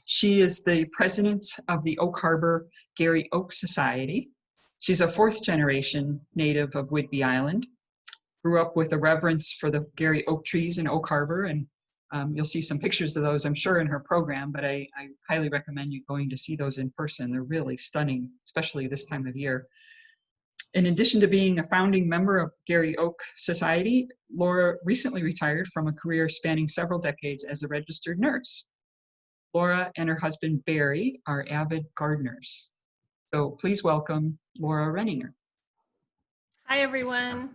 She is the president of the Oak Harbor Garry Oak Society. She's a fourth generation native of Whidbey Island, grew up with a reverence for the Garry oak trees in Oak Harbor, and you'll see some pictures of those, I'm sure, in her program, but I highly recommend you going to see those in person. They're really stunning, especially this time of year. In addition to being a founding member of Garry Oak Society, Laura recently retired from a career spanning several decades as a registered nurse. Laura and her husband, Barry, are avid gardeners. So please welcome Laura Renninger. Hi, everyone.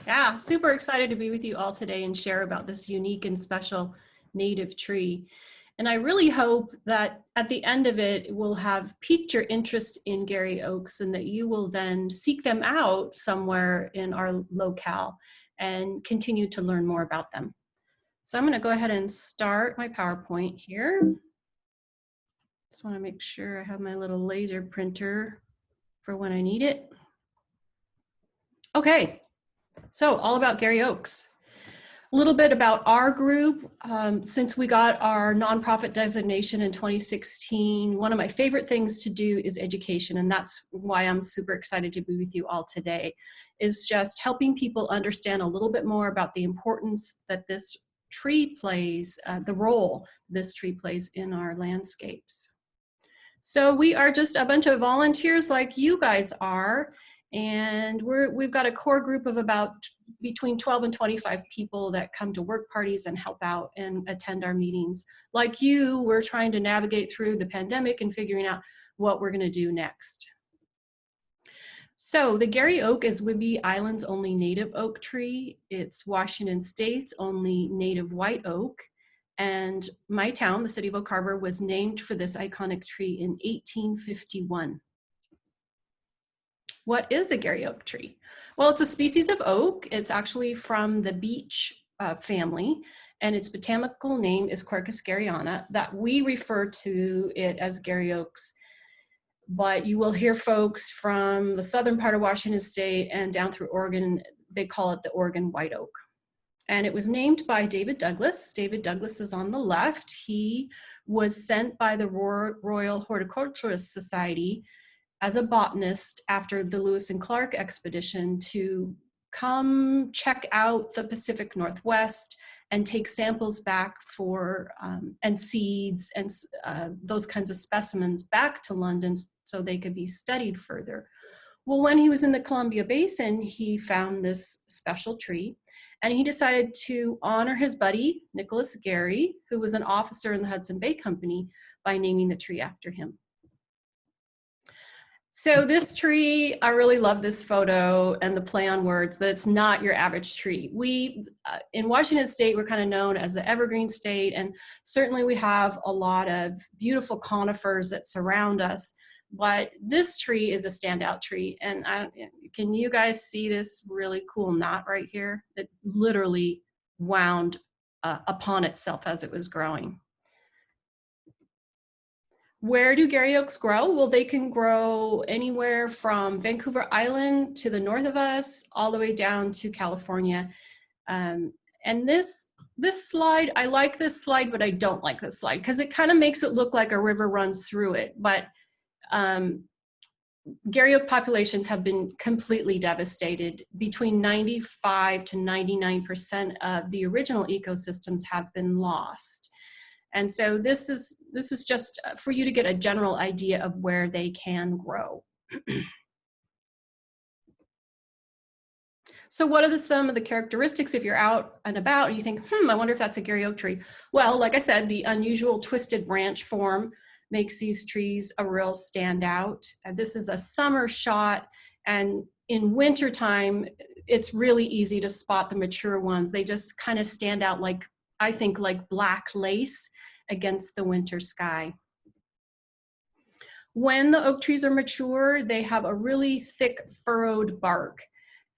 Yeah, super excited to be with you all today and share about this unique and special native tree. And I really hope that at the end of it, will have piqued your interest in Garry oaks and that you will then seek them out somewhere in our locale and continue to learn more about them. So I'm going to go ahead and start my PowerPoint here. Just want to make sure I have my little laser printer for when I need it. Okay, so all about Garry oaks. A little bit about our group. Since we got our nonprofit designation in 2016, one of my favorite things to do is education, and that's why I'm super excited to be with you all today, is just helping people understand a little bit more about the importance that this tree plays, the role this tree plays in our landscapes. So we are just a bunch of volunteers like you guys are, and we've got a core group of about between 12 and 25 people that come to work parties and help out and attend our meetings. Like you, we're trying to navigate through the pandemic and figuring out what we're going to do next. So the Garry oak is Whidbey Island's only native oak tree. It's Washington State's only native white oak. And my town, the city of Oak Harbor, was named for this iconic tree in 1851. What is a Garry oak tree? Well, it's a species of oak. It's actually from the beech family, and its botanical name is Quercus garryana, that we refer to it as Garry oaks. But you will hear folks from the southern part of Washington State and down through Oregon, they call it the Oregon white oak. And it was named by David Douglas. David Douglas is on the left. He was sent by the Royal Horticulturist Society as a botanist after the Lewis and Clark expedition to come check out the Pacific Northwest and take samples back for, and seeds and those kinds of specimens back to London so they could be studied further. Well, when he was in the Columbia Basin, he found this special tree, and he decided to honor his buddy, Nicholas Garry, who was an officer in the Hudson Bay Company, by naming the tree after him. So this tree, I really love this photo and the play on words that it's not your average tree. We, in Washington State, we're kind of known as the evergreen state, and certainly we have a lot of beautiful conifers that surround us, but this tree is a standout tree. And can you guys see this really cool knot right here? It literally wound upon itself as it was growing. Where do Garry oaks grow? Well, they can grow anywhere from Vancouver Island to the north of us, all the way down to California. And this slide, I like this slide, but I don't like this slide because it kind of makes it look like a river runs through it. But Garry oak populations have been completely devastated. Between 95 to 99% of the original ecosystems have been lost. And so this is just for you to get a general idea of where they can grow. So what are some of the characteristics if you're out and about and you think, I wonder if that's a Garry oak tree? Well, like I said, the unusual twisted branch form makes these trees a real standout. This is a summer shot, and in wintertime, it's really easy to spot the mature ones. They just kind of stand out like, I think, like black lace against the winter sky. When the oak trees are mature, they have a really thick furrowed bark.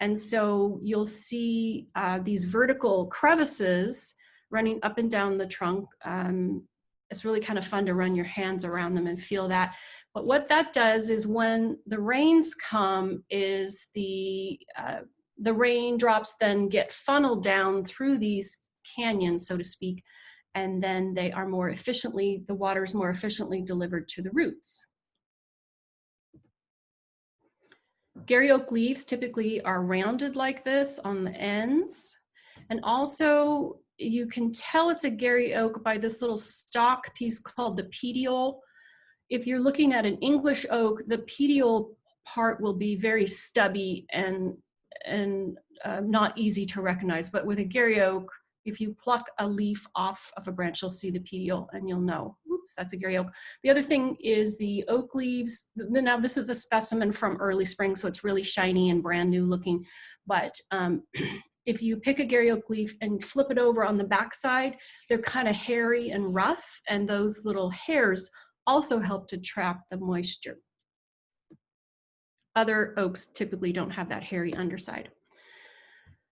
And so you'll see these vertical crevices running up and down the trunk. It's really kind of fun to run your hands around them and feel that. But what that does is when the rains come is the raindrops then get funneled down through these canyons, so to speak, and then they are more efficiently, the water is more efficiently delivered to the roots. Garry oak leaves typically are rounded like this on the ends. And also you can tell it's a Garry oak by this little stalk piece called the petiole. If you're looking at an English oak, the petiole part will be very stubby and not easy to recognize. But with a Garry oak, if you pluck a leaf off of a branch, you'll see the petiole and you'll know, oops, that's a Garry oak. The other thing is the oak leaves. Now this is a specimen from early spring, so it's really shiny and brand new looking. But if you pick a Garry oak leaf and flip it over on the backside, they're kind of hairy and rough, and those little hairs also help to trap the moisture. Other oaks typically don't have that hairy underside.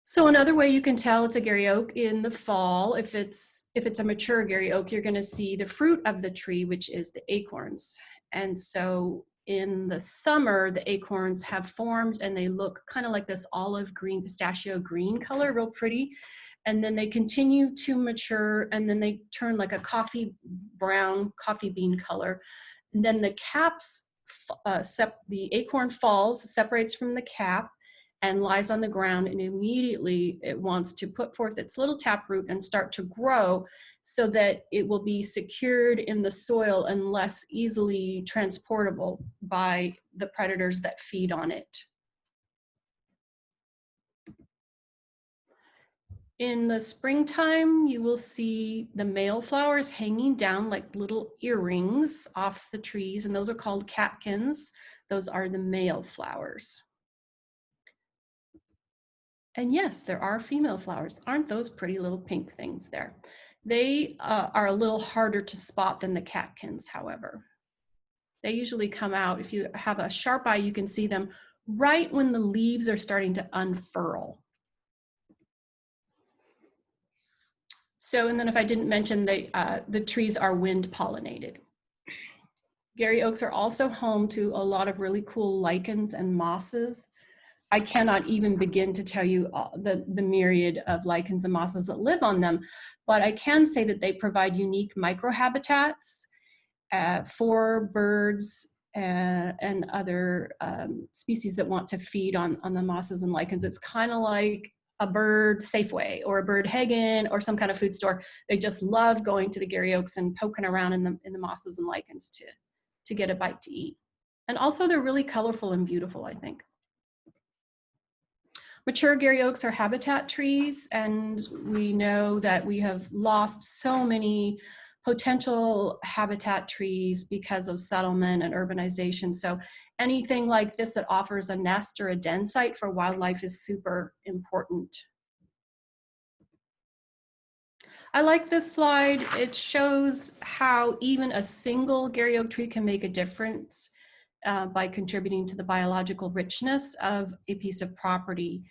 So another way you can tell it's a Garry oak in the fall, if it's a mature Garry oak, you're going to see the fruit of the tree, which is the acorns. And so in the summer, the acorns have formed and they look kind of like this olive green, pistachio green color, real pretty. And then they continue to mature and then they turn like a coffee brown, coffee bean color. And then the caps, the acorn falls, separates from the cap, and lies on the ground, and immediately it wants to put forth its little taproot and start to grow so that it will be secured in the soil and less easily transportable by the predators that feed on it. In the springtime, you will see the male flowers hanging down like little earrings off the trees, and those are called catkins. Those are the male flowers. And yes, there are female flowers. Aren't those pretty little pink things there? They are a little harder to spot than the catkins, however. They usually come out, if you have a sharp eye, you can see them right when the leaves are starting to unfurl. So, and then if I didn't mention, the trees are wind pollinated. Garry oaks are also home to a lot of really cool lichens and mosses. I cannot even begin to tell you the myriad of lichens and mosses that live on them, but I can say that they provide unique microhabitats for birds and other species that want to feed on the mosses and lichens. It's kind of like a bird Safeway or a bird Hagen or some kind of food store. They just love going to the Garry oaks and poking around in the mosses and lichens to get a bite to eat. And also they're really colorful and beautiful, I think. Mature Garry oaks are habitat trees, and we know that we have lost so many potential habitat trees because of settlement and urbanization. So anything like this that offers a nest or a den site for wildlife is super important. I like this slide. It shows how even a single Garry oak tree can make a difference by contributing to the biological richness of a piece of property.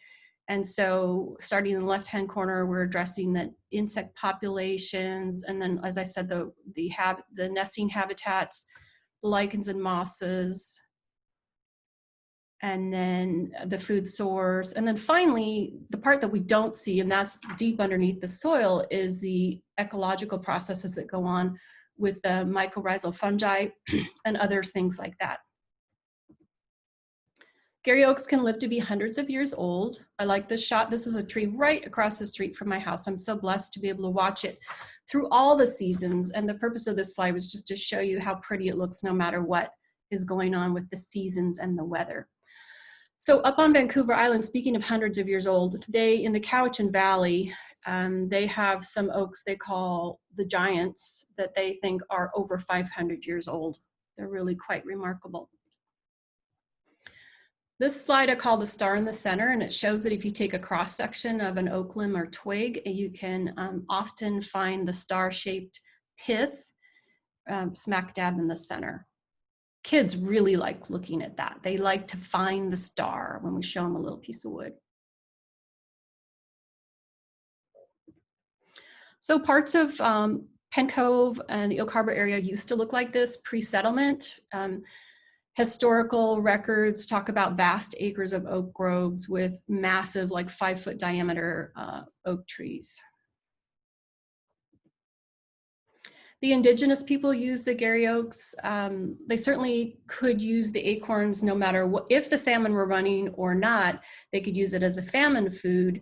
And so starting in the left-hand corner, we're addressing the insect populations. And then, as I said, the nesting habitats, the lichens and mosses, and then the food source. And then finally, the part that we don't see, and that's deep underneath the soil, is the ecological processes that go on with the mycorrhizal fungi and other things like that. Garry oaks can live to be hundreds of years old. I like this shot. This is a tree right across the street from my house. I'm so blessed to be able to watch it through all the seasons. And the purpose of this slide was just to show you how pretty it looks no matter what is going on with the seasons and the weather. So up on Vancouver Island, speaking of hundreds of years old, in the Cowichan Valley, they have some oaks they call the giants that they think are over 500 years old. They're really quite remarkable. This slide I call the star in the center, and it shows that if you take a cross section of an oak limb or twig, you can often find the star-shaped pith smack dab in the center. Kids really like looking at that. They like to find the star when we show them a little piece of wood. So parts of Penn Cove and the Oak Harbor area used to look like this pre-settlement. Historical records talk about vast acres of oak groves with massive, like 5-foot diameter oak trees. The indigenous people use the Garry oaks. They certainly could use the acorns no matter what, if the salmon were running or not, they could use it as a famine food.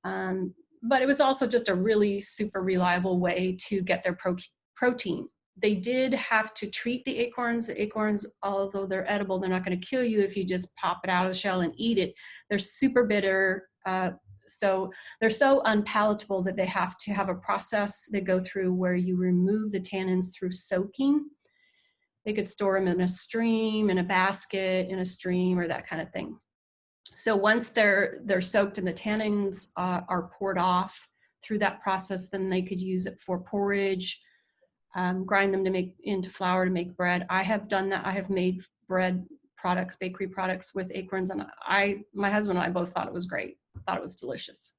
But it was also just a really super reliable way to get their protein. They did have to treat the acorns. The acorns, although they're edible, they're not going to kill you if you just pop it out of the shell and eat it. They're super bitter. So they're so unpalatable that they have to have a process they go through where you remove the tannins through soaking. They could store them in a stream, in a basket, in a stream, or that kind of thing. So once they're soaked and the tannins are poured off through that process, then they could use it for porridge, grind them to make into flour to make bread. I have done that. I have made bread products, bakery products with acorns, and my husband and I both thought it was great. Thought it was delicious.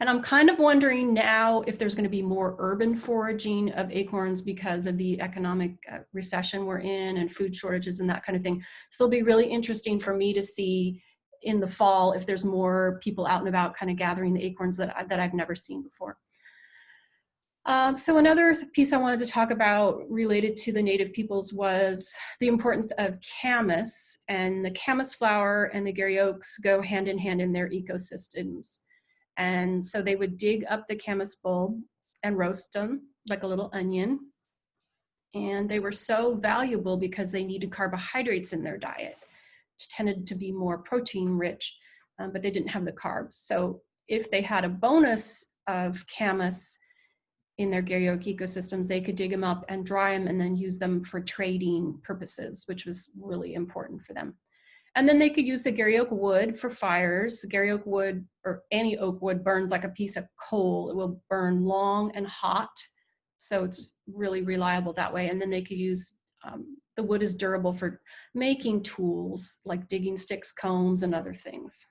And I'm kind of wondering now if there's going to be more urban foraging of acorns because of the economic recession we're in and food shortages and that kind of thing. So it'll be really interesting for me to see in the fall if there's more people out and about kind of gathering the acorns that I've never seen before. So another piece I wanted to talk about related to the native peoples was the importance of camas, and the camas flower and the Garry oaks go hand in hand in their ecosystems. And so they would dig up the camas bulb and roast them like a little onion. And they were so valuable because they needed carbohydrates in their diet, which tended to be more protein rich, but they didn't have the carbs. So if they had a bonus of camas in their Garry oak ecosystems, they could dig them up and dry them and then use them for trading purposes, which was really important for them. And then they could use the Garry oak wood for fires. Garry oak wood, or any oak wood, burns like a piece of coal. It will burn long and hot, so it's really reliable that way. And then they could use, the wood is durable for making tools like digging sticks, combs, and other things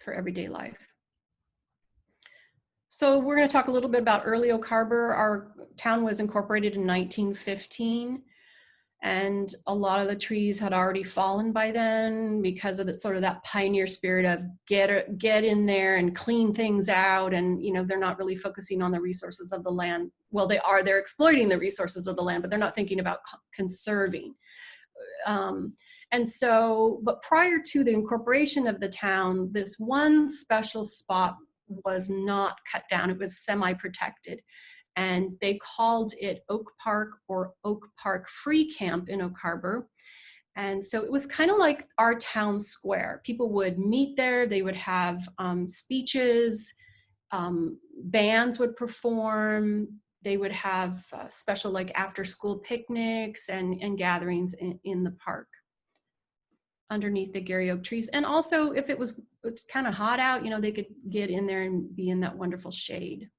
for everyday life. So we're going to talk a little bit about early Oak Harbor. Our town was incorporated in 1915, and a lot of the trees had already fallen by then because of the, sort of that pioneer spirit of get in there and clean things out. And, you know, they're not really focusing on the resources of the land. Well, they're exploiting the resources of the land, but they're not thinking about conserving. And so, but prior to the incorporation of the town, this one special spot was not cut down. It was semi-protected. And they called it Oak Park or Oak Park Free Camp in Oak Harbor. And so it was kind of like our town square. People would meet there. They would have speeches. Bands would perform. They would have special like after school picnics and gatherings in the park underneath the Garry oak trees. And also if it's kind of hot out, you know, they could get in there and be in that wonderful shade.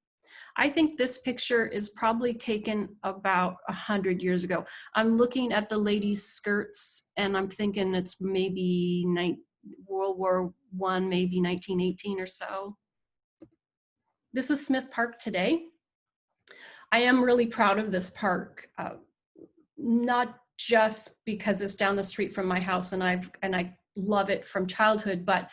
I think this picture is probably taken about 100 years ago. I'm looking at the ladies' skirts and I'm thinking it's maybe World War I, maybe 1918 or so. This is Smith Park today. I am really proud of this park, not just because it's down the street from my house and I love it from childhood, but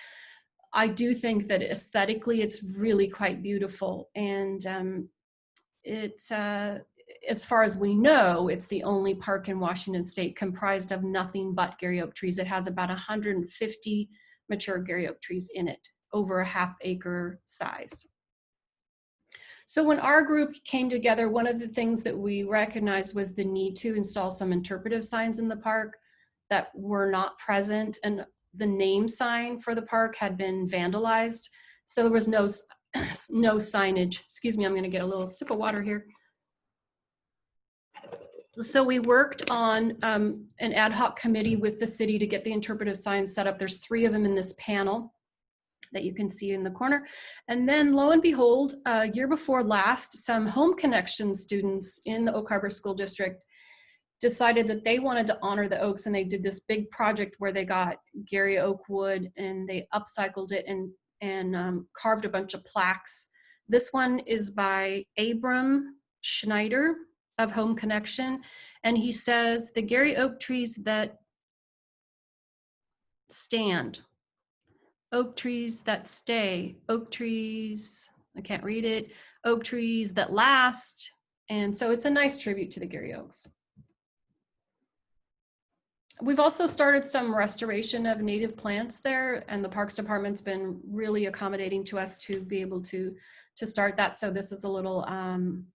I do think that aesthetically it's really quite beautiful. And it's, as far as we know, it's the only park in Washington state comprised of nothing but Garry oak trees. It has about 150 mature Garry oak trees in it, over a half-acre size. So when our group came together, one of the things that we recognized was the need to install some interpretive signs in the park that were not present. And the name sign for the park had been vandalized. So there was no signage. Excuse me, I'm gonna get a little sip of water here. So we worked on an ad hoc committee with the city to get the interpretive signs set up. There's 3 of them in this panel that you can see in the corner. And then lo and behold, year before last, some Home Connection students in the Oak Harbor School District decided that they wanted to honor the oaks, and they did this big project where they got Garry oak wood and they upcycled it and carved a bunch of plaques. This one is by Abram Schneider of Home Connection, and he says, the Garry oak trees that stand, oak trees that stay, oak trees, I can't read it, oak trees that last, And so it's a nice tribute to the Garry Oaks. We've also started some restoration of native plants there, and the Parks Department's been really accommodating to us to be able to start that. So this is a little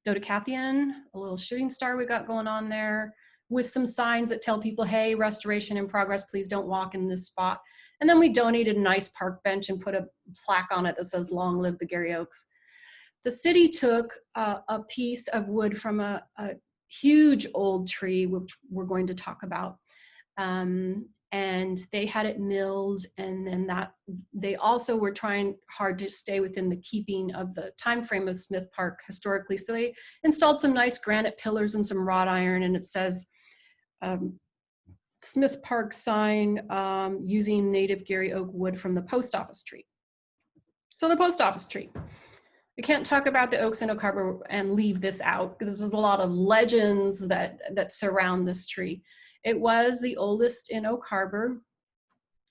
dodecathion, a little shooting star we got going on there, with some signs that tell people, hey, restoration in progress, please don't walk in this spot. And then we donated a nice park bench and put a plaque on it that says, long live the Garry Oaks. The city took a piece of wood from a huge old tree, which we're going to talk about. And they had it milled, and then they also were trying hard to stay within the keeping of the time frame of Smith Park historically. So they installed some nice granite pillars and some wrought iron, and it says Smith Park sign using native Garry Oak wood from the post office tree. So the post office tree. We can't talk about the oaks in Oak Harbor and leave this out, because there's a lot of legends that surround this tree. It was the oldest in Oak Harbor.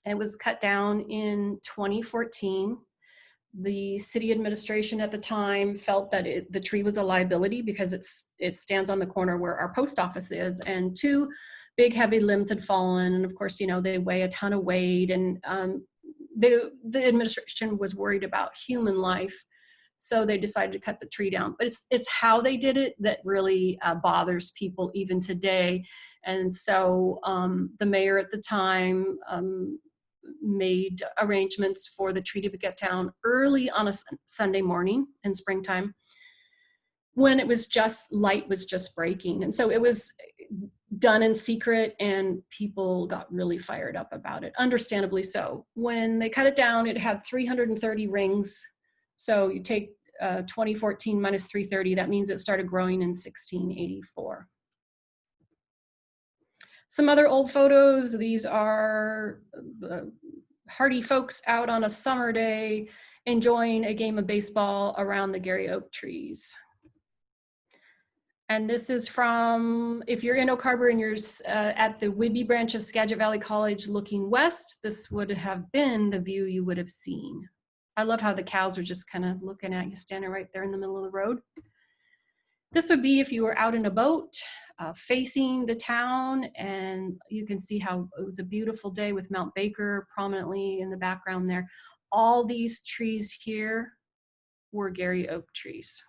It was cut down in 2014. The city administration at the time felt that the tree was a liability because it stands on the corner where our post office is, and two big heavy limbs had fallen, and of course, you know, they weigh a ton of weight, and the administration was worried about human life. So they decided to cut the tree down. But it's how they did it that really bothers people even today. And so the mayor at the time made arrangements for the tree to be cut down early on a Sunday morning in springtime, when it was just, light was just breaking. And so it was done in secret, and people got really fired up about it, understandably so. When they cut it down, it had 330 rings. So you take 2014 minus 330, that means it started growing in 1684. Some other old photos. These are hardy folks out on a summer day enjoying a game of baseball around the Garry Oak trees. And this is from, if you're in Oak Harbor and you're at the Whidbey branch of Skagit Valley College looking west, this would have been the view you would have seen. I love how the cows are just kind of looking at you, standing right there in the middle of the road. This would be if you were out in a boat facing the town, and you can see how it was a beautiful day with Mount Baker prominently in the background there. All these trees here were Garry Oak trees.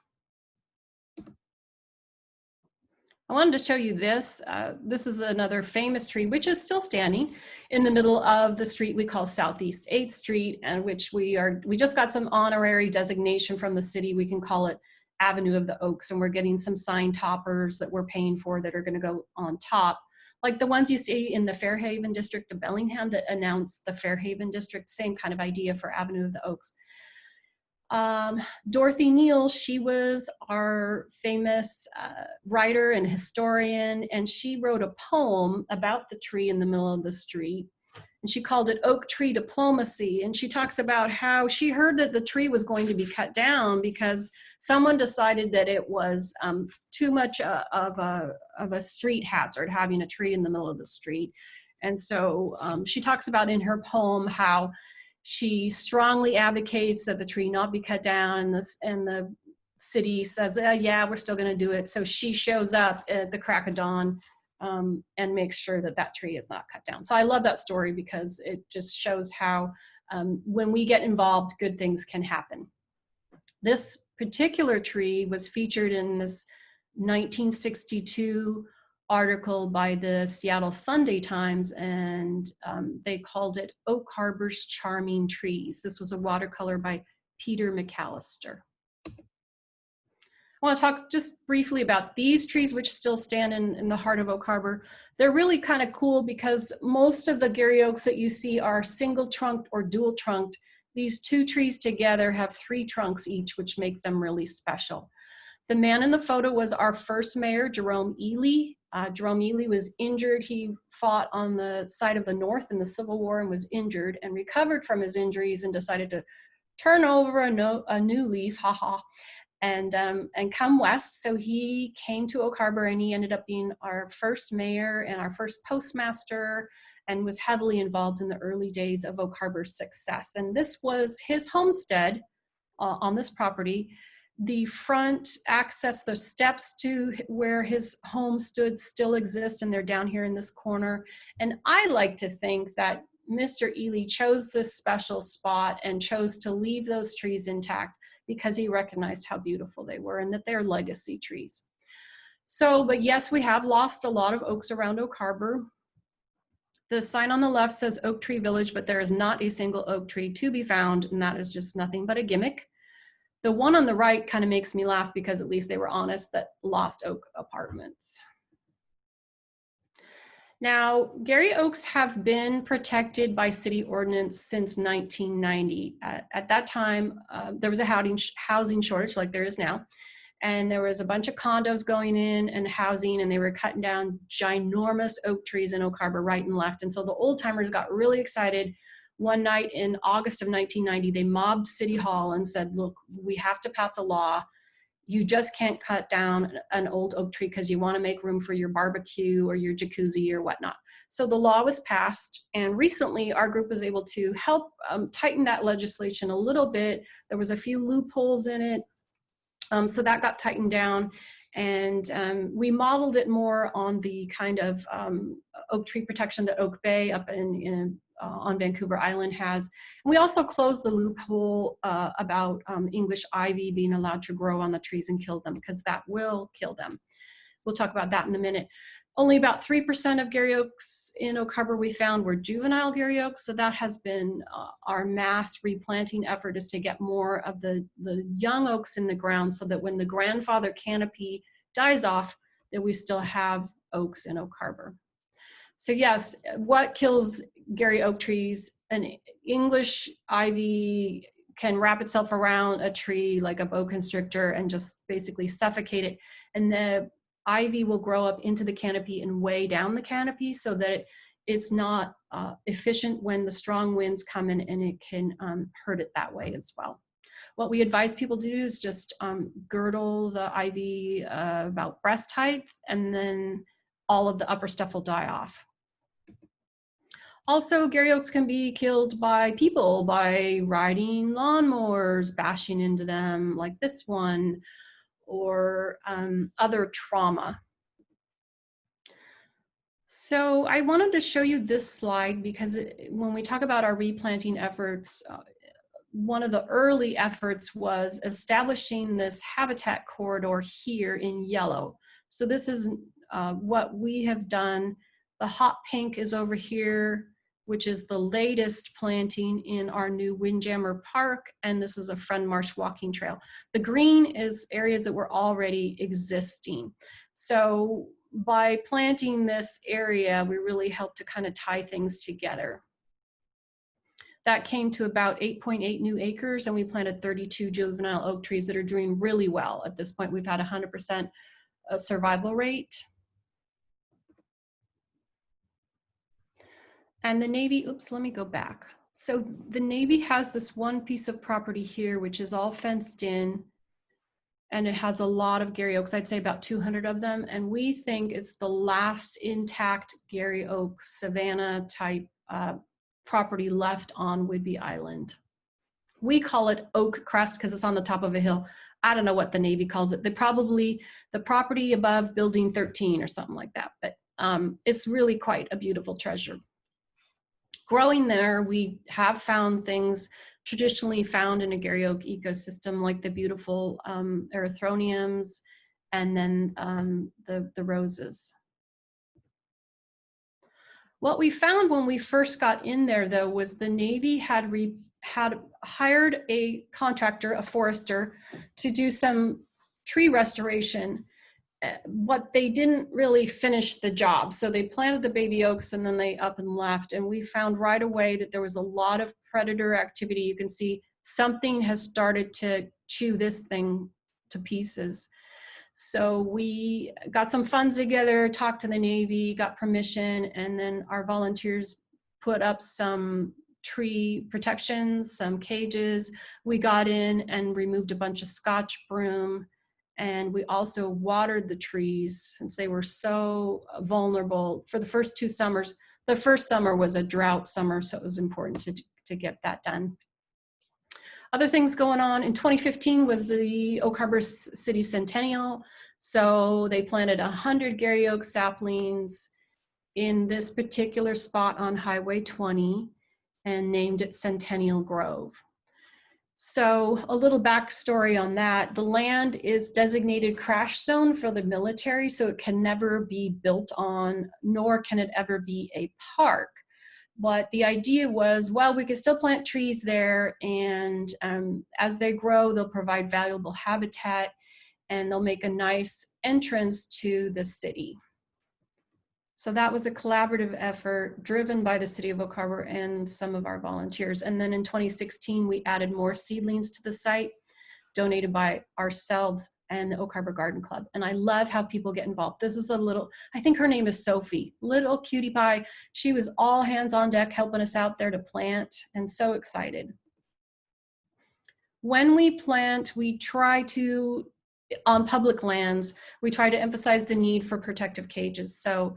I wanted to show you this. This is another famous tree, which is still standing in the middle of the street we call Southeast 8th Street, and which we just got some honorary designation from the city. We can call it Avenue of the Oaks, and we're getting some sign toppers that we're paying for that are going to go on top, like the ones you see in the Fairhaven district of Bellingham that announce the Fairhaven district. Same kind of idea for Avenue of the Oaks. Dorothy Neal, she was our famous writer and historian, and she wrote a poem about the tree in the middle of the street, and she called it Oak Tree Diplomacy. And she talks about how she heard that the tree was going to be cut down because someone decided that it was too much of a street hazard, having a tree in the middle of the street. And so she talks about in her poem how she strongly advocates that the tree not be cut down, and the city says, yeah, we're still going to do it. So she shows up at the crack of dawn and makes sure that that tree is not cut down. So I love that story because it just shows how when we get involved, good things can happen. This particular tree was featured in this 1962 article by the Seattle Sunday Times, and they called it Oak Harbor's Charming Trees. This was a watercolor by Peter McAllister. I want to talk just briefly about these trees, which still stand in the heart of Oak Harbor. They're really kind of cool because most of the Garry Oaks that you see are single trunked or dual trunked. These two trees together have 3 trunks each, which make them really special. The man in the photo was our first mayor, Jerome Ely. Jerome Ely was injured. He fought on the side of the North in the Civil War and was injured and recovered from his injuries and decided to turn over a new leaf, and come west. So he came to Oak Harbor, and he ended up being our first mayor and our first postmaster, and was heavily involved in the early days of Oak Harbor's success. And this was his homestead on this property. The front access, the steps to where his home stood still exist, and they're down here in this corner. And I like to think that Mr. Ely chose this special spot and chose to leave those trees intact because he recognized how beautiful they were and that they're legacy trees. So, but yes, we have lost a lot of oaks around Oak Harbor. The sign on the left says Oak Tree Village, but there is not a single oak tree to be found, and that is just nothing but a gimmick. The one on the right kind of makes me laugh because at least they were honest that lost oak apartments. Now, Garry Oaks have been protected by city ordinance since 1990. At that time, there was a housing shortage like there is now. And there was a bunch of condos going in and housing, and they were cutting down ginormous oak trees in Oak Harbor right and left. And so the old timers got really excited. One night in August of 1990, they mobbed City Hall and said, look, we have to pass a law. You just can't cut down an old oak tree because you want to make room for your barbecue or your jacuzzi or whatnot. So the law was passed, and recently our group was able to help tighten that legislation a little bit. There was a few loopholes in it. So that got tightened down, and we modeled it more on the kind of oak tree protection that Oak Bay up on Vancouver Island has. And we also closed the loophole about English ivy being allowed to grow on the trees and kill them, because that will kill them. We'll talk about that in a minute. Only about 3% of Garry Oaks in Oak Harbor we found were juvenile Garry Oaks. So that has been our mass replanting effort, is to get more of the young oaks in the ground so that when the grandfather canopy dies off, that we still have oaks in Oak Harbor. So yes, what kills Garry oak trees? An English ivy can wrap itself around a tree like a boa constrictor and just basically suffocate it. And the ivy will grow up into the canopy and weigh down the canopy so that it's not efficient when the strong winds come in, and it can hurt it that way as well. What we advise people to do is just girdle the ivy about breast height, and then all of the upper stuff will die off. Also, Garry oaks can be killed by people, by riding lawnmowers, bashing into them like this one, or other trauma. So I wanted to show you this slide because when we talk about our replanting efforts, one of the early efforts was establishing this habitat corridor here in yellow. So this is what we have done. The hot pink is over here, which is the latest planting in our new Windjammer Park, and this is a Friend Marsh walking trail. The green is areas that were already existing. So by planting this area, we really helped to kind of tie things together. That came to about 8.8 new acres, and we planted 32 juvenile oak trees that are doing really well. At this point, we've had 100% survival rate. And the Navy, oops, let me go back. So the Navy has this one piece of property here, which is all fenced in, and it has a lot of Garry oaks. I'd say about 200 of them. And we think it's the last intact Garry oak savanna type property left on Whidbey Island. We call it Oak Crest because it's on the top of a hill. I don't know what the Navy calls it. They probably the property above Building 13 or something like that. But it's really quite a beautiful treasure. Growing there, we have found things traditionally found in a Garry oak ecosystem, like the beautiful erythroniums and then the roses. What we found when we first got in there, though, was the Navy had hired a contractor, a forester, to do some tree restoration. But they didn't really finish the job. So they planted the baby oaks and then they up and left. And we found right away that there was a lot of predator activity. You can see something has started to chew this thing to pieces. So we got some funds together, talked to the Navy, got permission, and then our volunteers put up some tree protections, some cages. We got in and removed a bunch of Scotch broom. And we also watered the trees since they were so vulnerable for the first 2 summers. The first summer was a drought summer, so it was important to get that done. Other things going on in 2015 was the Oak Harbor City Centennial. So they planted 100 Garry oak saplings in this particular spot on Highway 20 and named it Centennial Grove. So a little backstory on that. The land is designated crash zone for the military, so it can never be built on, nor can it ever be a park. But the idea was, well, we could still plant trees there, and as they grow, they'll provide valuable habitat, and they'll make a nice entrance to the city. So that was a collaborative effort driven by the City of Oak Harbor and some of our volunteers. And then in 2016, we added more seedlings to the site, donated by ourselves and the Oak Harbor Garden Club. And I love how people get involved. This is a little, I think her name is Sophie, little cutie pie. She was all hands on deck helping us out there to plant, and so excited. When we plant, we try to, on public lands, we try to emphasize the need for protective cages. So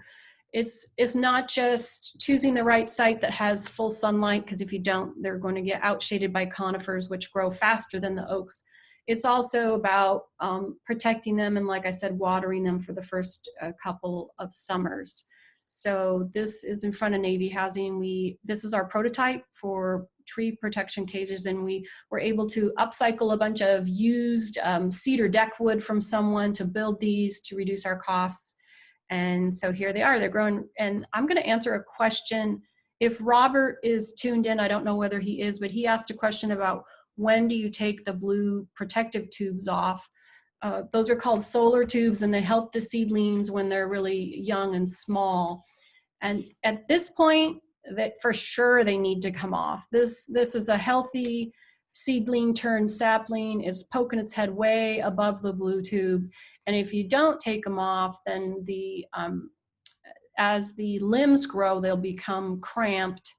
it's not just choosing the right site that has full sunlight, because if you don't, they're going to get outshaded by conifers, which grow faster than the oaks. It's also about protecting them and, like I said, watering them for the first couple of summers. So this is in front of Navy Housing. This is our prototype for tree protection cages, and we were able to upcycle a bunch of used cedar deck wood from someone to build these to reduce our costs. And so here they are, they're growing. And I'm going to answer a question. If Robert is tuned in, I don't know whether he is, but he asked a question about when do you take the blue protective tubes off? Those are called solar tubes, and they help the seedlings when they're really young and small. And at this point, that for sure they need to come off. This is a healthy seedling turned sapling. Is poking its head way above the blue tube. And if you don't take them off, then as the limbs grow, they'll become cramped,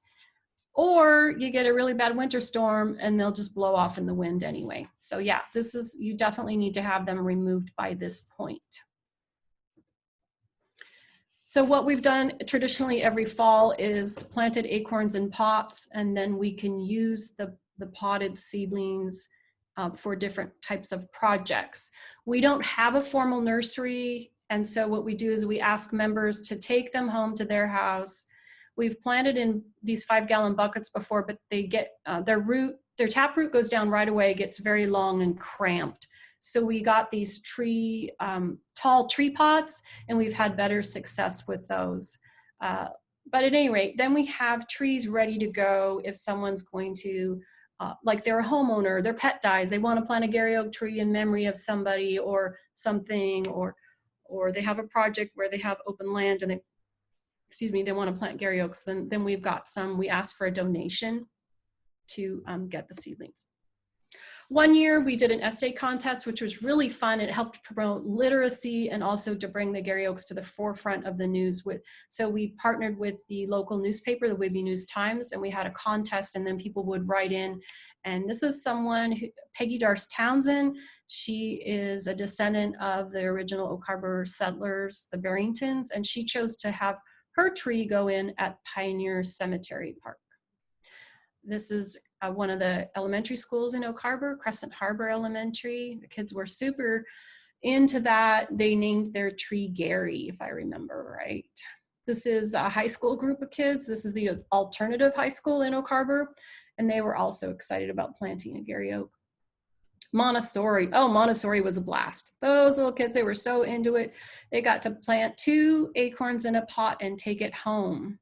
or you get a really bad winter storm and they'll just blow off in the wind anyway. So yeah, you definitely need to have them removed by this point. So what we've done traditionally every fall is planted acorns in pots, and then we can use the potted seedlings for different types of projects. We don't have a formal nursery, and so what we do is we ask members to take them home to their house. We've planted in these 5-gallon buckets before, but they get their taproot goes down right away, gets very long and cramped. So we got these tall tree pots, and we've had better success with those. But at any rate, then we have trees ready to go if someone's going to, like they're a homeowner, their pet dies, they want to plant a Garry oak tree in memory of somebody or something, or they have a project where they have open land and they want to plant Garry oaks, then we've got some. We ask for a donation to get the seedlings. One year we did an essay contest, which was really fun. It helped promote literacy and also to bring the Garry oaks to the forefront of the news. So we partnered with the local newspaper, the Whidbey News-Times, and we had a contest, and then people would write in. And this is someone, Peggy Darce Townsend. She is a descendant of the original Oak Harbor settlers, the Barringtons, and she chose to have her tree go in at Pioneer Cemetery Park. This is one of the elementary schools in Oak Harbor, Crescent Harbor Elementary. The kids were super into that. They named their tree Garry, if I remember right. This is a high school group of kids. This is the alternative high school in Oak Harbor, and they were also excited about planting a Garry oak. Montessori. Oh, Montessori was a blast. Those little kids, they were so into it. They got to plant 2 acorns in a pot and take it home.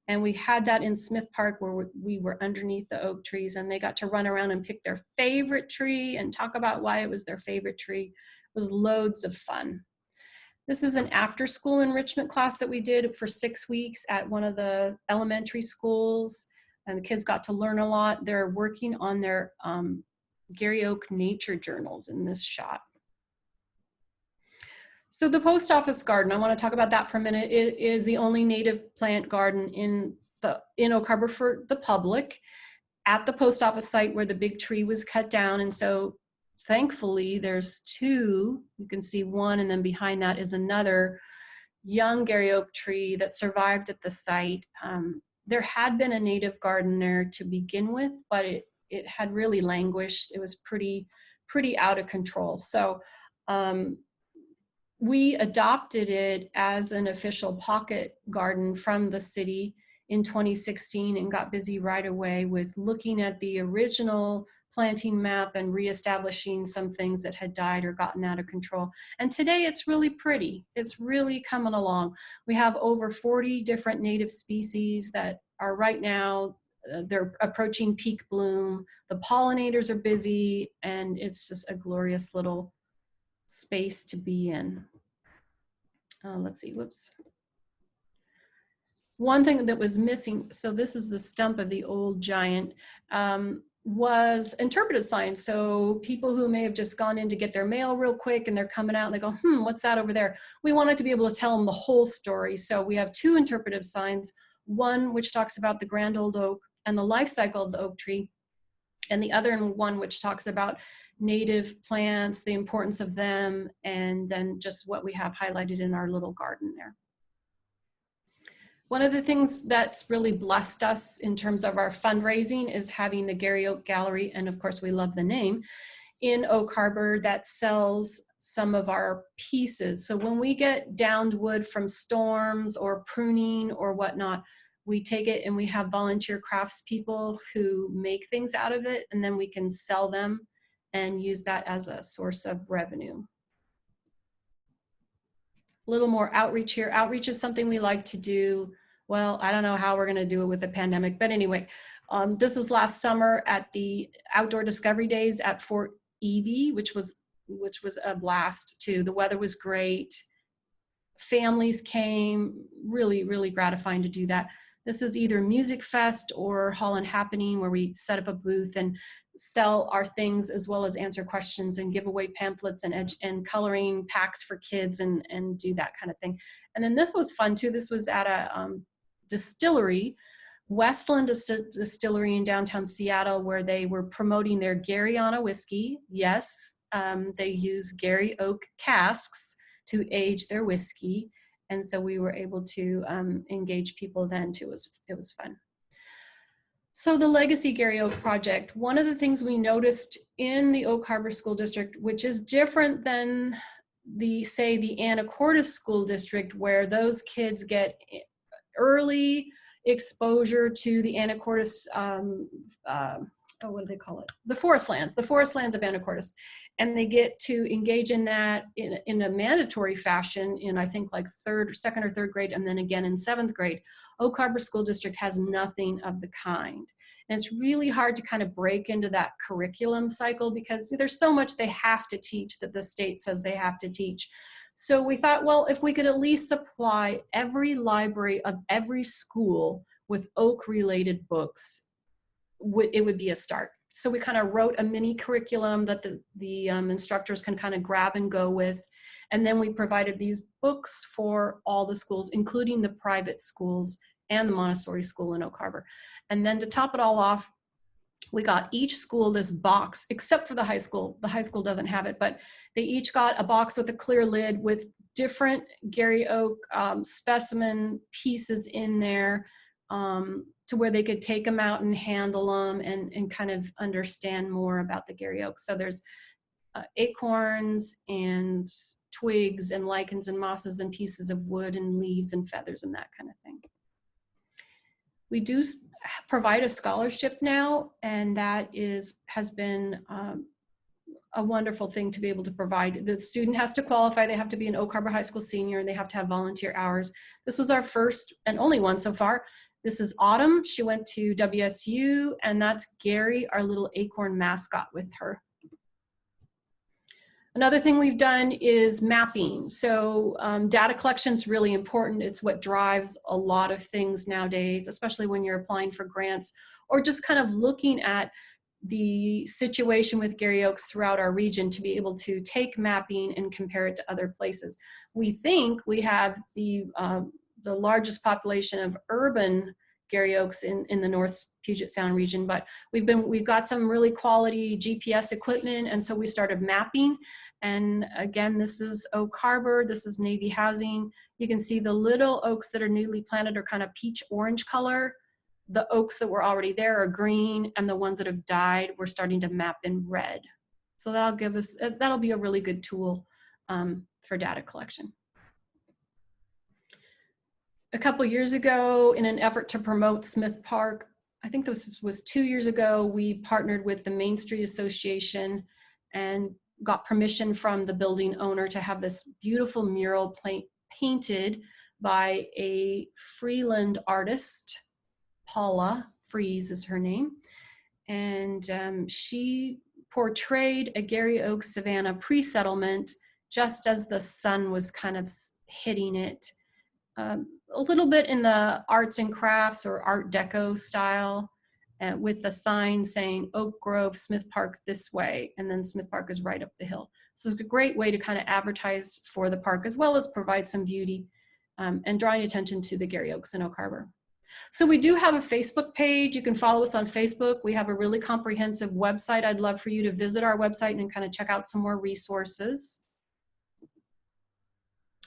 And we had that in Smith Park where we were underneath the oak trees, and they got to run around and pick their favorite tree and talk about why it was their favorite tree. It was loads of fun. This is an after-school enrichment class that we did for 6 weeks at one of the elementary schools, and the kids got to learn a lot. They're working on their Garry oak nature journals in this shot. So the post office garden, I want to talk about that for a minute. It is the only native plant garden in Oak Harbor for the public at the post office site where the big tree was cut down. And so thankfully there's 2, you can see one, and then behind that is another young Garry oak tree that survived at the site. There had been a native garden there to begin with, but it had really languished. It was pretty out of control. So we adopted it as an official pocket garden from the city in 2016 and got busy right away with looking at the original planting map and reestablishing some things that had died or gotten out of control. And today it's really pretty. It's really coming along. We have over 40 different native species that are right now, they're approaching peak bloom. The pollinators are busy, and it's just a glorious little space to be in. Let's see, whoops. One thing that was missing, so this is the stump of the old giant, was interpretive signs. So people who may have just gone in to get their mail real quick and they're coming out and they go, what's that over there? We wanted to be able to tell them the whole story. So we have two interpretive signs, one which talks about the grand old oak and the life cycle of the oak tree, and the other one which talks about native plants, the importance of them, and then just what we have highlighted in our little garden there. One of the things that's really blessed us in terms of our fundraising is having the Garry Oak Gallery, and of course we love the name, in Oak Harbor that sells some of our pieces. So when we get downed wood from storms or pruning or whatnot, we take it and we have volunteer craftspeople who make things out of it, and then we can sell them and use that as a source of revenue. A little more outreach here. Outreach is something we like to do. Well, I don't know how we're going to do it with the pandemic, but anyway, this is last summer at the Outdoor Discovery Days at Fort Evie, which was a blast too. The weather was great. Families came, really, really gratifying to do that. This is either Music Fest or Holland Happening, where we set up a booth and sell our things as well as answer questions and give away pamphlets and coloring packs for kids and do that kind of thing. And then this was fun too. This was at a distillery, Westland Distillery in downtown Seattle, where they were promoting their Garryana whiskey. Yes, they use Garry oak casks to age their whiskey. And so we were able to engage people then too. It was fun. So the Legacy Garry Oak Project, one of the things we noticed in the Oak Harbor School District, which is different than the Anacortes School District, where those kids get early exposure to the Anacortes, what do they call it? The forest lands of Anacortes. And they get to engage in that in a mandatory fashion in, I think, like second or third grade, and then again in 7th grade. Oak Harbor School District has nothing of the kind. And it's really hard to kind of break into that curriculum cycle because there's so much they have to teach that the state says they have to teach. So we thought, well, if we could at least supply every library of every school with oak-related books, it would be a start. So we kind of wrote a mini curriculum that the instructors can kind of grab and go with. And then we provided these books for all the schools, including the private schools and the Montessori school in Oak Harbor. And then to top it all off, we got each school this box, except for the high school. The high school doesn't have it, but they each got a box with a clear lid with different Garry Oak specimen pieces in there, to where they could take them out and handle them and kind of understand more about the Garry Oak. So there's acorns and twigs and lichens and mosses and pieces of wood and leaves and feathers and that kind of thing. We do provide a scholarship now, and that has been a wonderful thing to be able to provide. The student has to qualify. They have to be an Oak Harbor High School senior, and they have to have volunteer hours. This was our first and only one so far. This is Autumn. She went to WSU, and that's Garry, our little acorn mascot, with her. Another thing we've done is mapping. So data collection is really important. It's what drives a lot of things nowadays, especially when you're applying for grants or just kind of looking at the situation with Garry Oaks throughout our region to be able to take mapping and compare it to other places. We think we have the largest population of urban Garry Oaks in the North Puget Sound region, but we've got some really quality GPS equipment, and so we started mapping. And again, this is Oak Harbor, this is Navy Housing. You can see the little oaks that are newly planted are kind of peach orange color. the oaks that were already there are green, and the ones that have died, we're starting to map in red. So that'll give us, that'll be a really good tool for data collection. A couple years ago, in an effort to promote Smith Park, I think this was 2 years ago, we partnered with the Main Street Association and got permission from the building owner to have this beautiful mural painted by a Freeland artist. Paula Fries is her name. And she portrayed a Garry Oaks savanna pre-settlement just as the sun was kind of hitting it. A little bit in the arts and crafts or Art Deco style, with a sign saying Oak Grove, Smith Park this way, and then Smith Park is right up the hill. So it's a great way to kind of advertise for the park, as well as provide some beauty and drawing attention to the Garry Oaks and Oak Harbor. So we do have a Facebook page. You can follow us on Facebook. We have a really comprehensive website. I'd love for you to visit our website and kind of check out some more resources.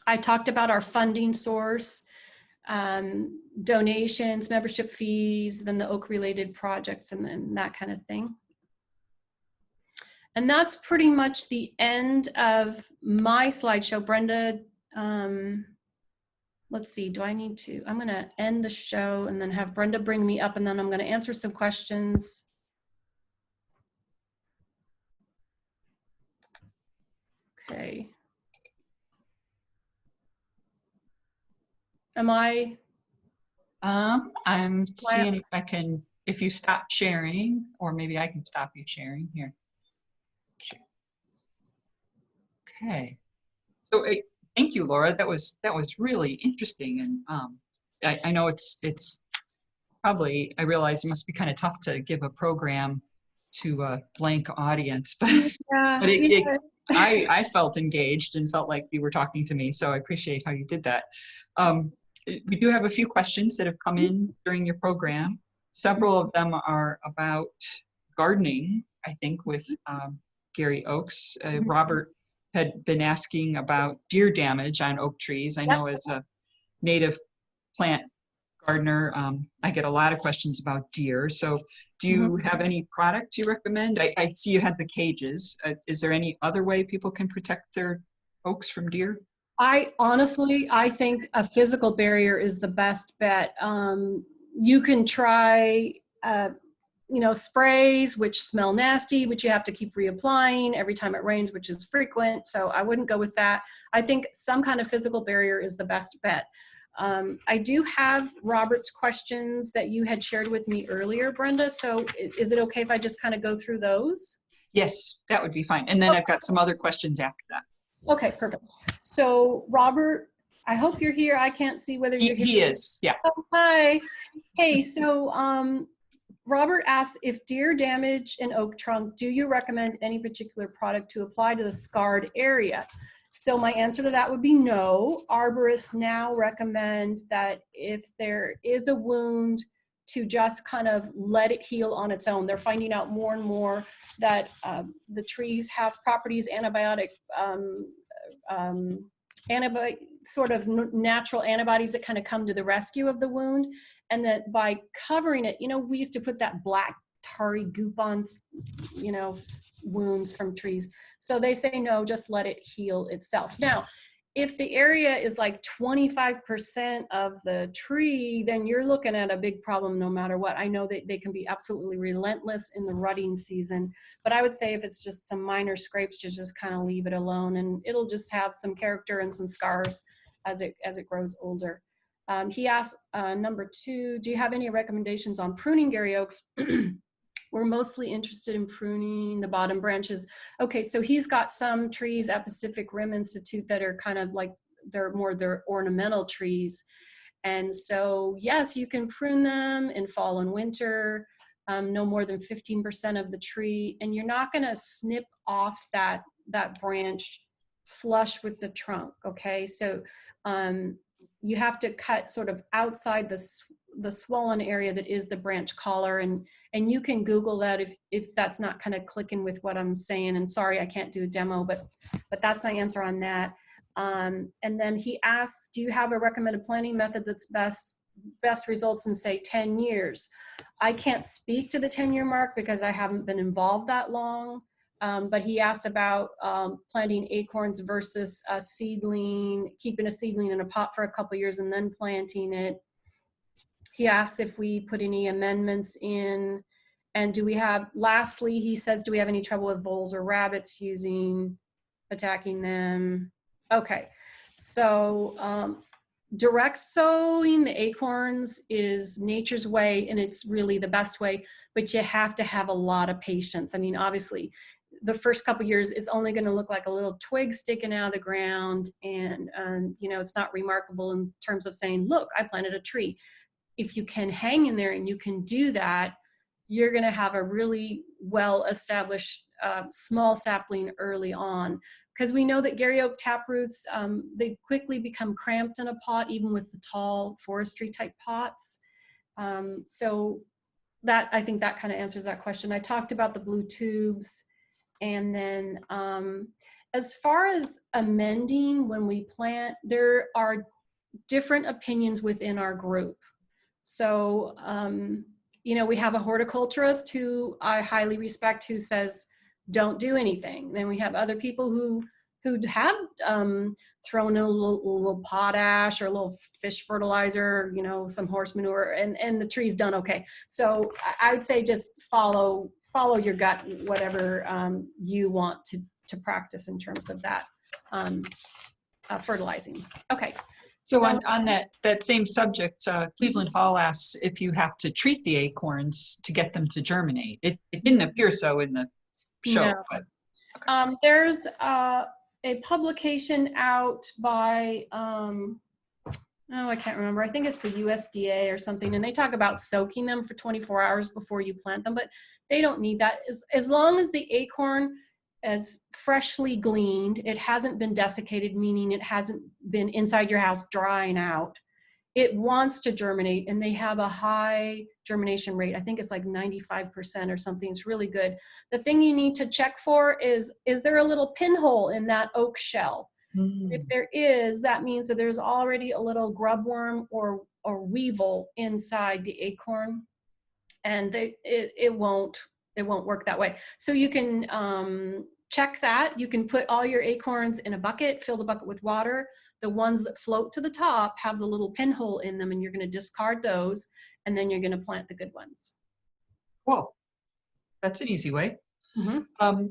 I talked about our funding source, donations, membership fees, then the oak-related projects, and then that kind of thing. And that's pretty much the end of my slideshow. Brenda, let's see, do I need to? I'm going to end the show and then have Brenda bring me up, and then I'm going to answer some questions. Okay. Am I? I'm seeing if I can, if you stop sharing, or maybe I can stop you sharing here. Okay. So thank you, Laura. That was really interesting, and I know it's probably, I realize it must be kind of tough to give a program to a blank audience, but Yeah, but I felt engaged and felt like you were talking to me, so I appreciate how you did that. We do have a few questions that have come in during your program. Several of them are about gardening, I think, with Garry Oaks. Robert had been asking about deer damage on oak trees. I know as a native plant gardener, I get a lot of questions about deer. So do you have any products you recommend? I see you had the cages. Is there any other way people can protect their oaks from deer? I think a physical barrier is the best bet. You can try, sprays, which smell nasty, which you have to keep reapplying every time it rains, which is frequent. So I wouldn't go with that. I think some kind of physical barrier is the best bet. I do have Robert's questions that you had shared with me earlier, Brenda. So is it okay if I just kind of go through those? Yes, that would be fine. And then I've got some other questions after that. Okay, perfect. So Robert, I hope you're here. I can't see whether you're here. He is, yeah. Oh, hi. Hey, so Robert asks, if deer damage an oak trunk, do you recommend any particular product to apply to the scarred area? So my answer to that would be no. Arborists now recommend that if there is a wound, to just kind of let it heal on its own. They're finding out more and more that the trees have properties, sort of natural antibodies that kind of come to the rescue of the wound. And that by covering it, we used to put that black tarry goop on, wounds from trees. So they say, no, just let it heal itself. Now, if the area is like 25% of the tree, then you're looking at a big problem no matter what. I know that they can be absolutely relentless in the rutting season, but I would say if it's just some minor scrapes, to just kind of leave it alone, and it'll just have some character and some scars as it grows older. He asked, number 2, do you have any recommendations on pruning Garry Oaks? We're mostly interested in pruning the bottom branches. Okay, so he's got some trees at Pacific Rim Institute that are kind of like, they're ornamental trees. And so, yes, you can prune them in fall and winter, no more than 15% of the tree. And you're not gonna snip off that branch flush with the trunk, okay? So you have to cut sort of outside the swollen area that is the branch collar, and you can Google that if that's not kind of clicking with what I'm saying. And sorry, I can't do a demo, but that's my answer on that. And then he asks, do you have a recommended planting method that's best best results in say 10 years. I can't speak to the 10-year mark because I haven't been involved that long. But he asked about planting acorns versus a seedling, keeping a seedling in a pot for a couple years and then planting it. He asked if we put any amendments in, and do we have, lastly, he says, do we have any trouble with voles or rabbits attacking them? Okay, so direct sowing the acorns is nature's way, and it's really the best way, but you have to have a lot of patience. I mean, obviously, the first couple years is only going to look like a little twig sticking out of the ground, and you know, it's not remarkable in terms of saying, look, I planted a tree. If you can hang in there and you can do that, you're going to have a really well-established small sapling early on. Because we know that Garry oak taproots, they quickly become cramped in a pot, even with the tall forestry type pots. So that, I think that kind of answers that question. I talked about the blue tubes. And then as far as amending when we plant, there are different opinions within our group. So, you know, we have a horticulturist who I highly respect who says, don't do anything. Then we have other people who have thrown in a little potash or a little fish fertilizer, you know, some horse manure, and the tree's done okay. So I would say just follow your gut, whatever you want to practice in terms of that fertilizing. Okay. So on that same subject, Cleveland Hall asks if you have to treat the acorns to get them to germinate. It didn't appear so in the show. No. But okay. There's a publication out by, I can't remember. I think it's the USDA or something. And they talk about soaking them for 24 hours before you plant them, but they don't need that. As long as the acorn is freshly gleaned, it hasn't been desiccated, meaning it hasn't been inside your house drying out. It wants to germinate, and they have a high germination rate. I think it's like 95% or something. It's really good. The thing you need to check for is there a little pinhole in that oak shell? If there is, that means that there's already a little grubworm or weevil inside the acorn, and it won't work that way. So you can check that. You can put all your acorns in a bucket, fill the bucket with water. The ones that float to the top have the little pinhole in them, and you're going to discard those, and then you're going to plant the good ones. Cool. That's an easy way. Mm-hmm.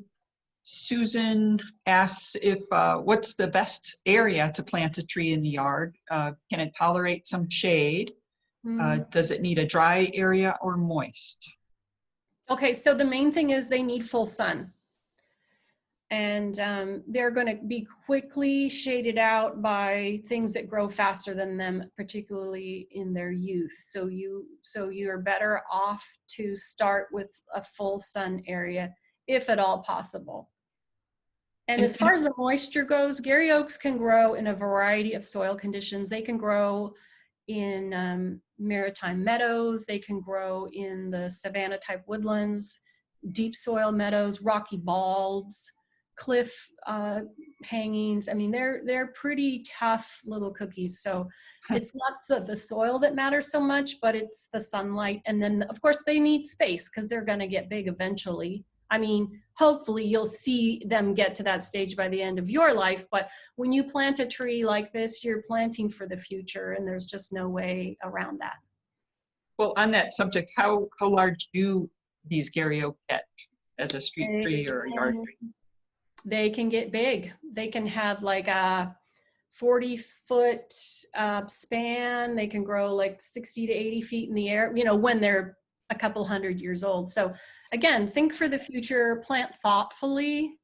Susan asks if what's the best area to plant a tree in the yard? Can it tolerate some shade? Does it need a dry area or moist? Okay, so the main thing is they need full sun. And they're going to be quickly shaded out by things that grow faster than them, particularly in their youth. So you're better off to start with a full sun area, if at all possible. And as far as the moisture goes, Garry oaks can grow in a variety of soil conditions. They can grow in maritime meadows. They can grow in the savanna type woodlands, deep soil meadows, rocky balds, cliff hangings. I mean, they're pretty tough little cookies. So it's not the soil that matters so much, but it's the sunlight. And then of course they need space because they're going to get big eventually. I mean, hopefully you'll see them get to that stage by the end of your life. But when you plant a tree like this, you're planting for the future, and there's just no way around that. Well, on that subject, how large do these Garry oak get as a street tree or a yard tree? They can get big. They can have like a 40-foot span. They can grow like 60 to 80 feet in the air, you know, when they're a couple 100 years old. So again, think for the future, plant thoughtfully.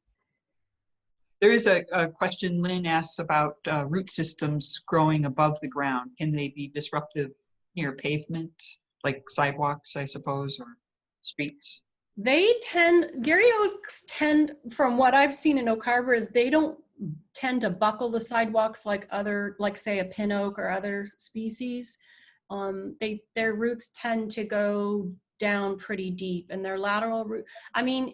There is a question Lynn asks about root systems growing above the ground. Can they be disruptive near pavement, like sidewalks, I suppose, or streets? Garry oaks tend, from what I've seen in Oak Harbor, is they don't tend to buckle the sidewalks like say a pin oak or other species. Their roots tend to go down pretty deep, and their lateral root, I mean,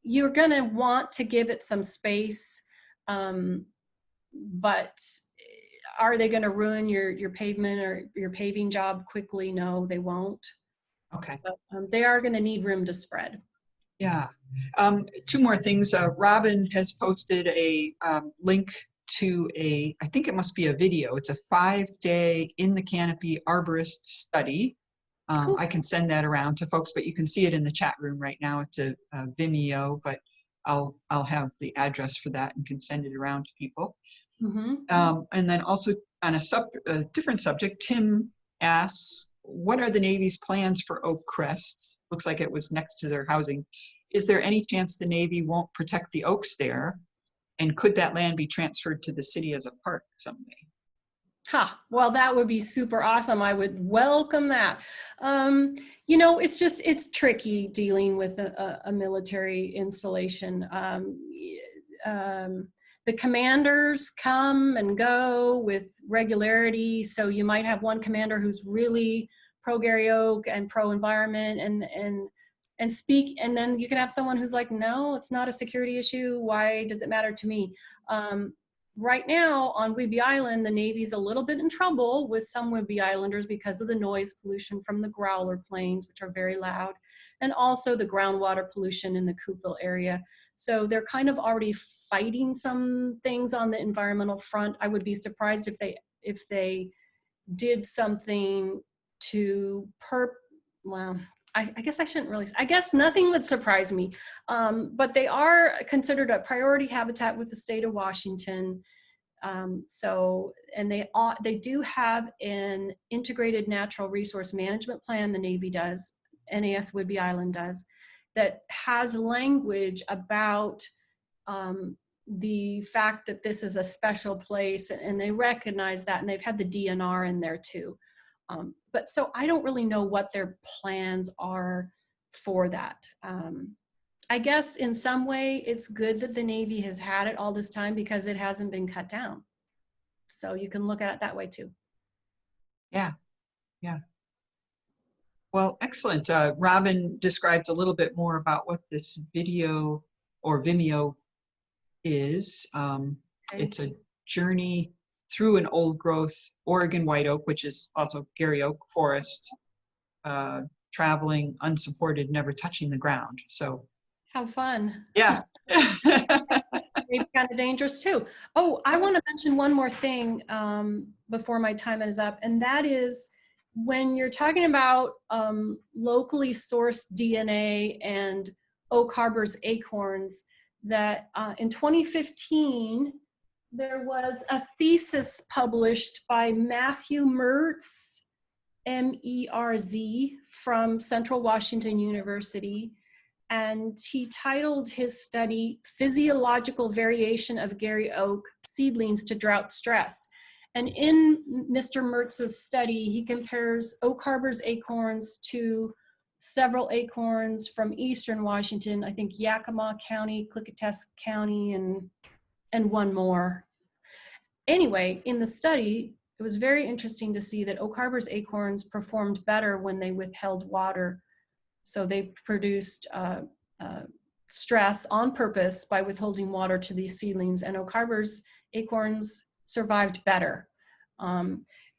you're gonna want to give it some space, but are they going to ruin your pavement or your paving job quickly? No, they won't. Okay. But they are going to need room to spread. Yeah. Two more things. Robin has posted a link to I think it must be a video. It's a 5-day in the canopy arborist study. Cool. I can send that around to folks, but you can see it in the chat room right now. It's a Vimeo, but I'll have the address for that and can send it around to people. And then also on a different subject, Tim asks, what are the Navy's plans for Oak Crest? Looks like it was next to their housing. Is there any chance the Navy won't protect the oaks there? And could that land be transferred to the city as a park someday? Well, that would be super awesome. I would welcome that. You know, it's tricky dealing with a military installation. The commanders come and go with regularity. So you might have one commander who's really pro Garry Oak and pro environment and speak, and then you can have someone who's like, no, it's not a security issue. Why does it matter to me? Right now on Whidbey Island, the Navy's a little bit in trouble with some Whidbey Islanders because of the noise pollution from the growler planes, which are very loud, and also the groundwater pollution in the Coopville area. So they're kind of already fighting some things on the environmental front. I would be surprised if they did something to well, I guess I shouldn't really, I guess nothing would surprise me, but they are considered a priority habitat with the state of Washington. And they do have an integrated natural resource management plan, the Navy does, NAS Whidbey Island does, that has language about the fact that this is a special place, and they recognize that, and they've had the DNR in there too. But so I don't really know what their plans are for that. I guess in some way it's good that the Navy has had it all this time because it hasn't been cut down. So you can look at it that way too. Yeah, yeah. Well, excellent. Robin describes a little bit more about what this video or Vimeo is. It's a journey through an old growth Oregon white oak, which is also Garry Oak forest, traveling unsupported, never touching the ground. So how fun. Yeah. Maybe kind of dangerous too. Oh, I want to mention one more thing before my time is up, and that is when you're talking about locally sourced DNA and Oak Harbor's acorns, that in 2015, there was a thesis published by Matthew Merz, M-E-R-Z, from Central Washington University. And he titled his study, Physiological Variation of Garry Oak Seedlings to Drought Stress. And in Mr. Mertz's study, he compares Oak Harbor's acorns to several acorns from Eastern Washington, I think Yakima County, Klickitat County, and one more. Anyway, in the study, it was very interesting to see that Oak Harbor's acorns performed better when they withheld water. So they produced stress on purpose by withholding water to these seedlings, and Oak Harbor's acorns survived better.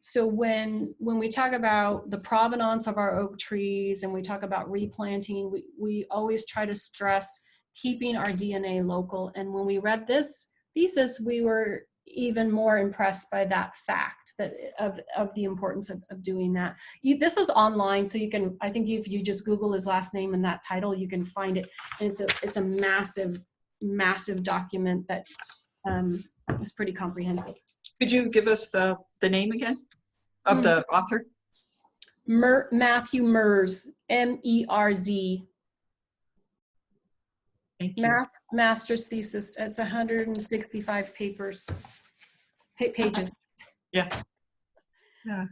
So when we talk about the provenance of our oak trees and we talk about replanting, we always try to stress keeping our DNA local. And when we read this thesis, we were even more impressed by that fact, that of the importance of doing that. This is online, so you can, I think if you just Google his last name and that title, you can find it. And it's a massive, massive document that is pretty comprehensive. Could you give us the name again of the author? Matthew Merz, M-E-R-Z. Thank you. Master's thesis. It's 165 pages. Yeah. Yeah.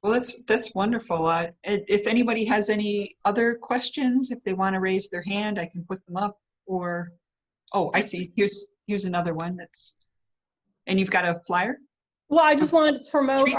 Well, that's wonderful. If anybody has any other questions, if they want to raise their hand, I can put them up. Or, oh, I see. Here's another one. And you've got a flyer? Well, I just wanted to promote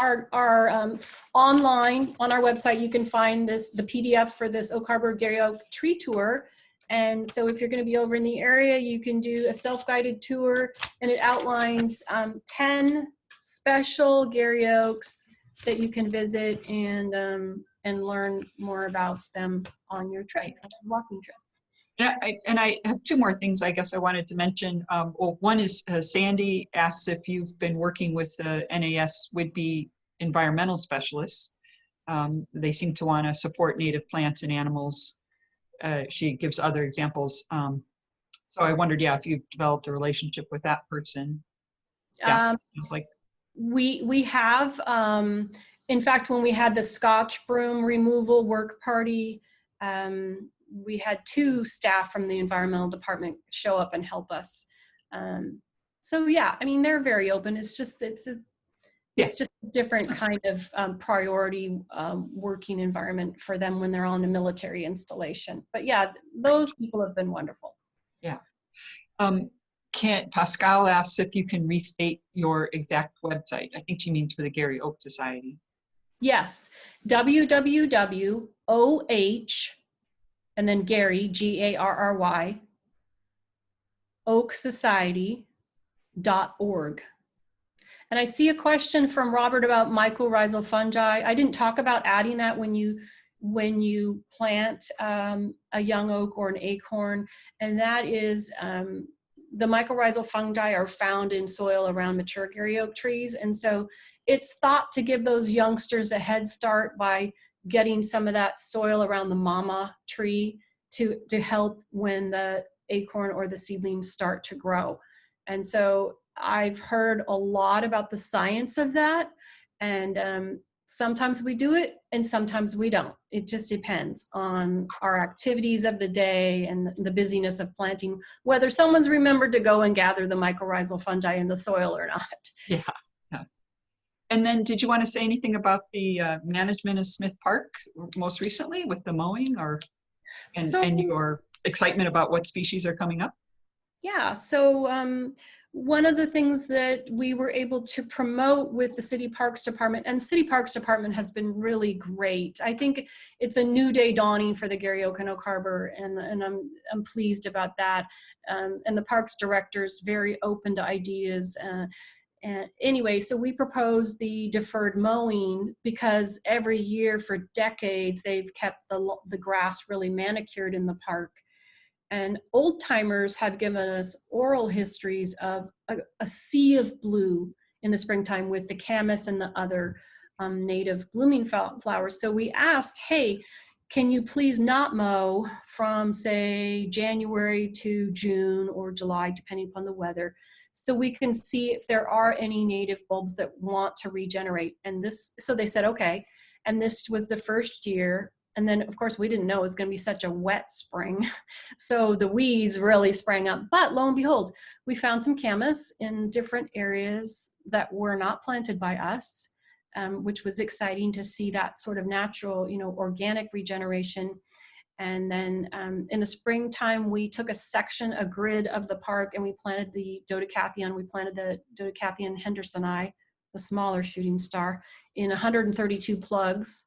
our online on our website. You can find the PDF for this Oak Harbor Garry Oak tree tour. And so if you're going to be over in the area, you can do a self-guided tour, and it outlines 10 special Garry Oaks that you can visit and learn more about them on your trip, walking trip. And I have two more things I guess I wanted to mention. Well, one is Sandy asks if you've been working with the NAS Whidbey environmental specialists. They seem to want to support native plants and animals. She gives other examples. So I wondered, yeah, if you've developed a relationship with that person. Yeah, like we have. In fact, when we had the Scotch broom removal work party, we had 2 staff from the environmental department show up and help us. So yeah, I mean, they're very open. It's just it's just a different kind of priority working environment for them when they're on a military installation. But yeah, those people have been wonderful. Yeah. Pascal asks if you can restate your exact website. I think she means for the Garry Oak Society. Yes, www.oh and then Garry, Garry, oaksociety.org. And I see a question from Robert about mycorrhizal fungi. I didn't talk about adding that when you plant a young oak or an acorn, and that is the mycorrhizal fungi are found in soil around mature Garry oak trees, and so it's thought to give those youngsters a head start by getting some of that soil around the mama tree to help when the acorn or the seedlings start to grow. And so I've heard a lot about the science of that, and sometimes we do it and sometimes we don't. It just depends on our activities of the day and the busyness of planting, whether someone's remembered to go and gather the mycorrhizal fungi in the soil or not. Yeah. And then did you want to say anything about the management of Smith Park most recently with the mowing and your excitement about what species are coming up? Yeah, so one of the things that we were able to promote with the City Parks Department, and City Parks Department has been really great. I think it's a new day dawning for the Garry Oak and Oak Harbor, and I'm pleased about that. And the Parks Director's very open to ideas. And anyway, so we proposed the deferred mowing because every year for decades they've kept the grass really manicured in the park. And old timers have given us oral histories of a sea of blue in the springtime with the camas and the other native blooming flowers. So we asked, hey, can you please not mow from, say, January to June or July, depending upon the weather, so we can see if there are any native bulbs that want to regenerate. And so they said, okay. And this was the first year. And then, of course, we didn't know it was going to be such a wet spring. So the weeds really sprang up. But lo and behold, we found some camas in different areas that were not planted by us, which was exciting to see that sort of natural, organic regeneration. And then in the springtime, we took a grid of the park, and we planted the Dodecathion. We planted the Dodecathion hendersoni, the smaller shooting star, in 132 plugs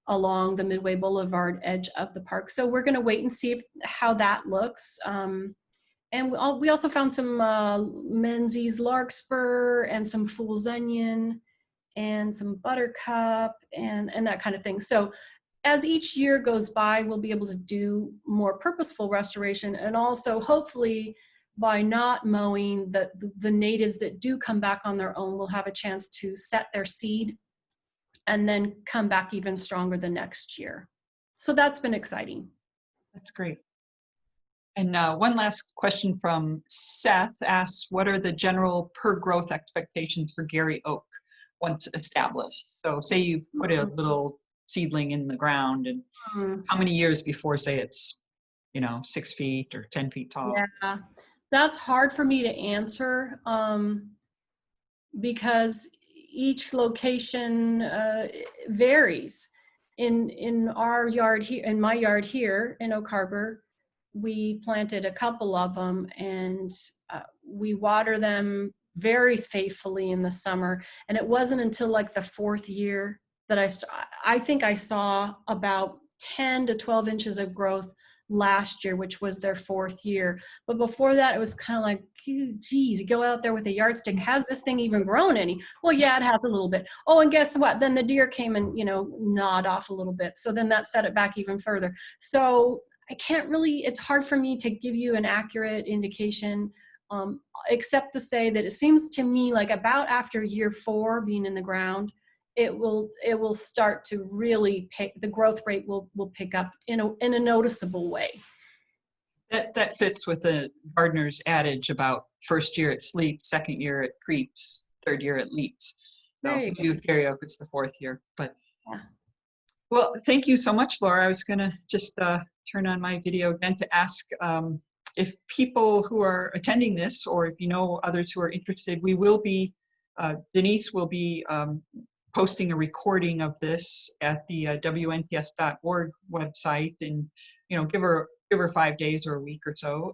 along the Midway Boulevard edge of the park. So we're going to wait and see how that looks. And we also found some Menzies larkspur and some fool's onion and some buttercup and that kind of thing. So as each year goes by, we'll be able to do more purposeful restoration, and also hopefully by not mowing, the natives that do come back on their own will have a chance to set their seed and then come back even stronger the next year. So that's been exciting. That's great. And one last question from Seth asks, what are the general per growth expectations for Garry Oak once established? So say you've put a little seedling in the ground, and how many years before, say, it's 6 feet or 10 feet tall? Yeah, that's hard for me to answer because each location varies. In our yard here, in my yard here in Oak Harbor, we planted a couple of them, and we water them very faithfully in the summer. And it wasn't until like the 4th year that I think I saw about 10 to 12 inches of growth last year, which was their 4th year. But before that, it was kind of like, geez, you go out there with a yardstick. Has this thing even grown any? Well, yeah, it has a little bit. Oh, and guess what? Then the deer came and, gnawed off a little bit. So then that set it back even further. So I can't really, it's hard for me to give you an accurate indication, except to say that it seems to me like about after year 4 being in the ground, it will start to really the growth rate will pick up in a noticeable way. That fits with the gardener's adage about first year it sleeps, second year it creeps, third year it leaps. So maybe with Garry Oak, it's the 4th year. But yeah. Well, thank you so much, Laura. I was going to just turn on my video again to ask if people who are attending this, or if you know others who are interested, we will be, Denise will be posting a recording of this at the WNPS.org website, and give her 5 days or a week or so.